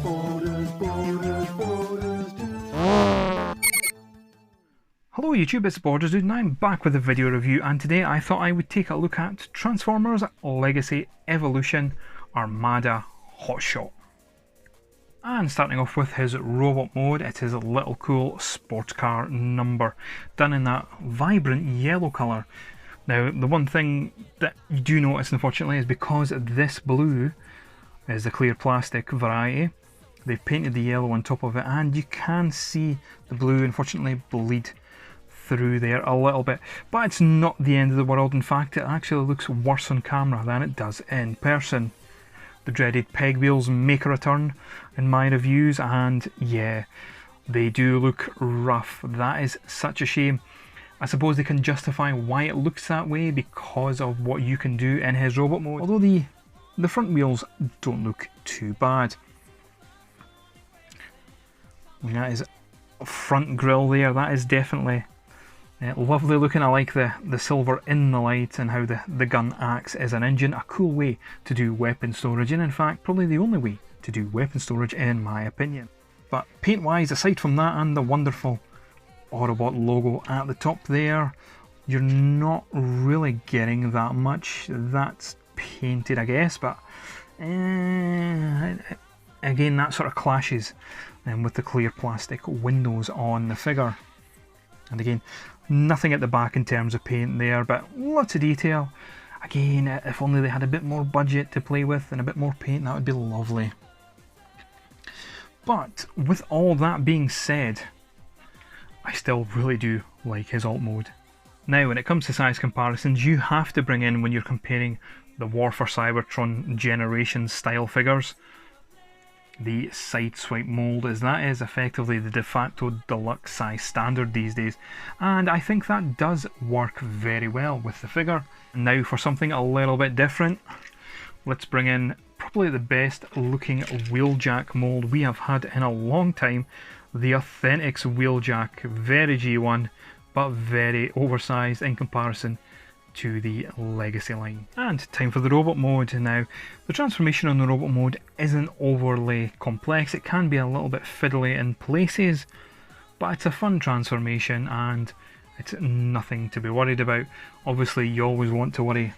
Hello YouTube, it's Borders Dude and I'm back with a video review, and today I thought I would take a look at Transformers Legacy Evolution Armada Hotshot. And starting off with his robot mode, it is a little cool sports car number, done in that vibrant yellow colour. Now the one thing that you do notice unfortunately is because this blue is the clear plastic variety, they've painted the yellow on top of it and you can see the blue unfortunately bleed through there a little bit, but it's not the end of the world. In fact, it actually looks worse on camera than it does in person. The dreaded peg wheels make a return in my reviews, and yeah, they do look rough. That is such a shame. I suppose they can justify why it looks that way because of what you can do in his robot mode, although the front wheels don't look too bad. And that is front grille there, that is definitely lovely looking. I like the silver in the light and how the gun acts as an engine. A cool way to do weapon storage, and in fact probably the only way to do weapon storage in my opinion. But paint wise, aside from that and the wonderful Autobot logo at the top there, you're not really getting that much. That's painted I guess, but again that sort of clashes with the clear plastic windows on the figure. And again, nothing at the back in terms of paint there, but lots of detail. Again, if only they had a bit more budget to play with and a bit more paint, that would be lovely. But with all that being said, I still really do like his alt mode. Now, when it comes to size comparisons, you have to bring in when you're comparing the War for Cybertron Generation style figures, the Sideswipe mold, as that is effectively the de facto deluxe size standard these days, and I think that does work very well with the figure. Now for something a little bit different, let's bring in probably the best looking wheeljack mold we have had in a long time, the Authentics wheeljack. Very G1 but very oversized in comparison to the Legacy line. And time for the robot mode. Now, the transformation on the robot mode isn't overly complex. It can be a little bit fiddly in places, but it's a fun transformation and it's nothing to be worried about. Obviously, you always want to worry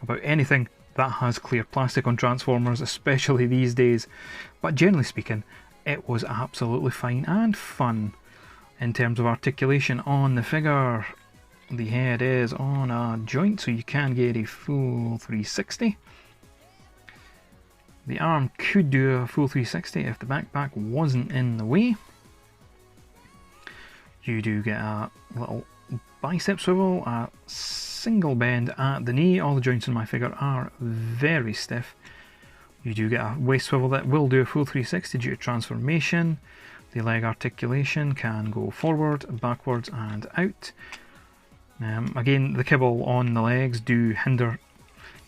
about anything that has clear plastic on Transformers, especially these days, but generally speaking, it was absolutely fine and fun. In terms of articulation on the figure, the head is on a joint, so you can get a full 360. The arm could do a full 360 if the backpack wasn't in the way. You do get a little bicep swivel, a single bend at the knee. All the joints in my figure are very stiff. You do get a waist swivel that will do a full 360 due to transformation. The leg articulation can go forward, backwards and out. Again, the kibble on the legs do hinder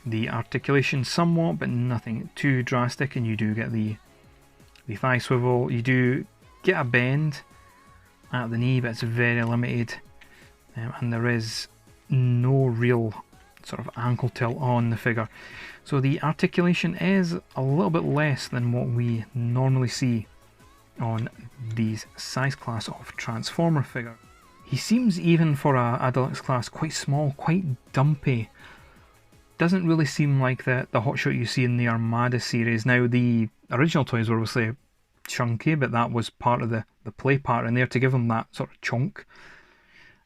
the articulation somewhat, but nothing too drastic, and you do get the thigh swivel. You do get a bend at the knee, but it's very limited, and there is no real sort of ankle tilt on the figure. So the articulation is a little bit less than what we normally see on these size class of Transformer figure. He seems, even for a deluxe class, quite small, quite dumpy. Doesn't really seem like the Hotshot you see in the Armada series. Now, the original toys were obviously chunky, but that was part of the play part in there to give him that sort of chunk.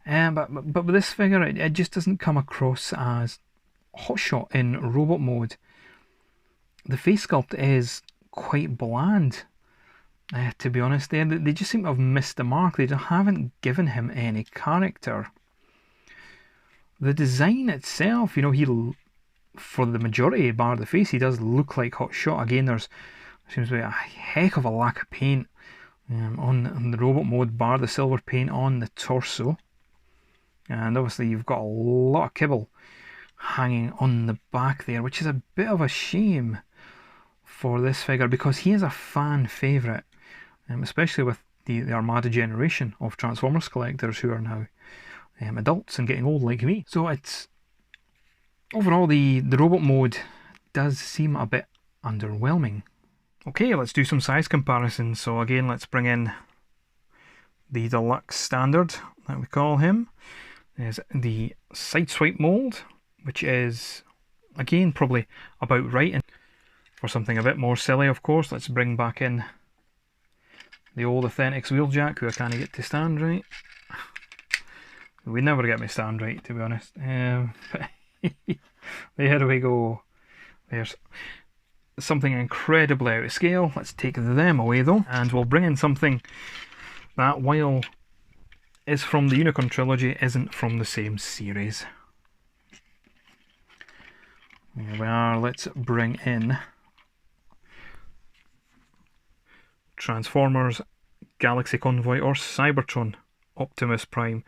But with this figure, it just doesn't come across as Hotshot in robot mode. The face sculpt is quite bland. To be honest, they just seem to have missed the mark. They haven't given him any character. The design itself, you know, he, for the majority, bar the face, he does look like Hotshot. Again, there seems to be a heck of a lack of paint on the robot mode, bar the silver paint on the torso. And obviously you've got a lot of kibble hanging on the back there, which is a bit of a shame for this figure because he is a fan favourite. Especially with the Armada generation of Transformers collectors who are now adults and getting old like me. So it's overall the robot mode does seem a bit underwhelming. Okay, let's do some size comparisons. So again, let's bring in the deluxe standard that we call him. There's the side swipe mold, which is again probably about right. And for something a bit more silly, of course, let's bring back in the old Authentics wheeljack, who I can't get to stand right. We never get me stand right, to be honest. There we go. There's something incredibly out of scale. Let's take them away though, and we'll bring in something that, while is from the Unicorn trilogy, isn't from the same series. Here we are. Let's bring in Transformers Galaxy Convoy, or Cybertron Optimus Prime,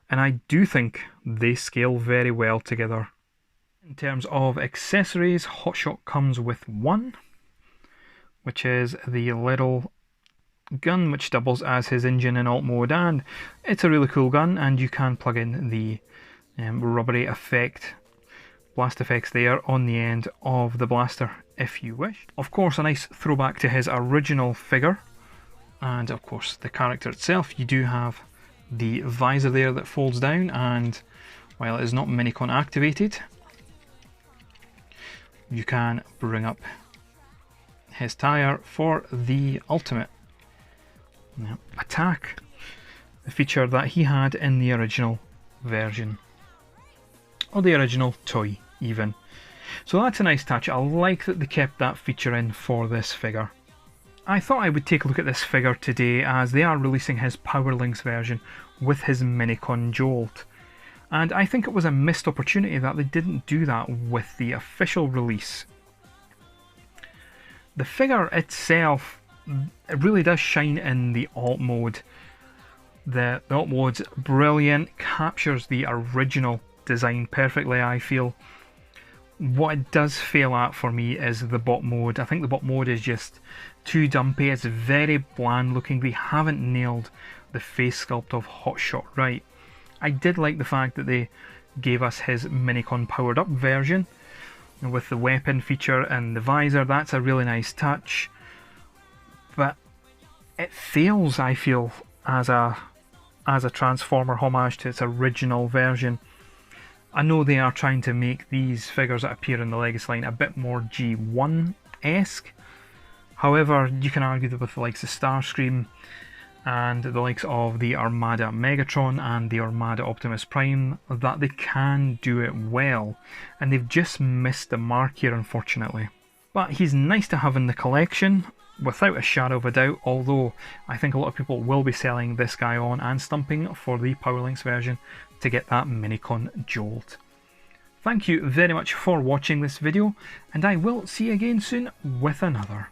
and I do think they scale very well together. In terms of accessories, Hotshot comes with one, which is the little gun which doubles as his engine in alt mode, and it's a really cool gun, and you can plug in the rubbery effect, blast effects there on the end of the blaster if you wish. Of course, a nice throwback to his original figure, and of course the character itself. You do have the visor there that folds down, and while it is not Minicon activated, you can bring up his tire for the ultimate attack, the feature that he had in the original version, or the original toy even. So that's a nice touch. I like that they kept that feature in for this figure. I thought I would take a look at this figure today, as they are releasing his powerlinx version with his Minicon Jolt, and I think it was a missed opportunity that they didn't do that with the official release. The figure itself, it really does shine in the alt mode. The alt mode's brilliant, captures the original design perfectly, I feel. What it does fail at for me is the bot mode. I think the bot mode is just too dumpy. It's very bland looking. They haven't nailed the face sculpt of Hotshot right. I did like the fact that they gave us his Minicon powered up version with the weapon feature and the visor. That's a really nice touch, but it fails, I feel, as a Transformer homage to its original version. I know they are trying to make these figures that appear in the Legacy line a bit more G1-esque. However, you can argue that with the likes of Starscream and the likes of the Armada Megatron and the Armada Optimus Prime, that they can do it well, and they've just missed the mark here, unfortunately. But he's nice to have in the collection, without a shadow of a doubt, although I think a lot of people will be selling this guy on and stumping for the powerlinx version to get that Minicon Jolt. Thank you very much for watching this video, and I will see you again soon with another.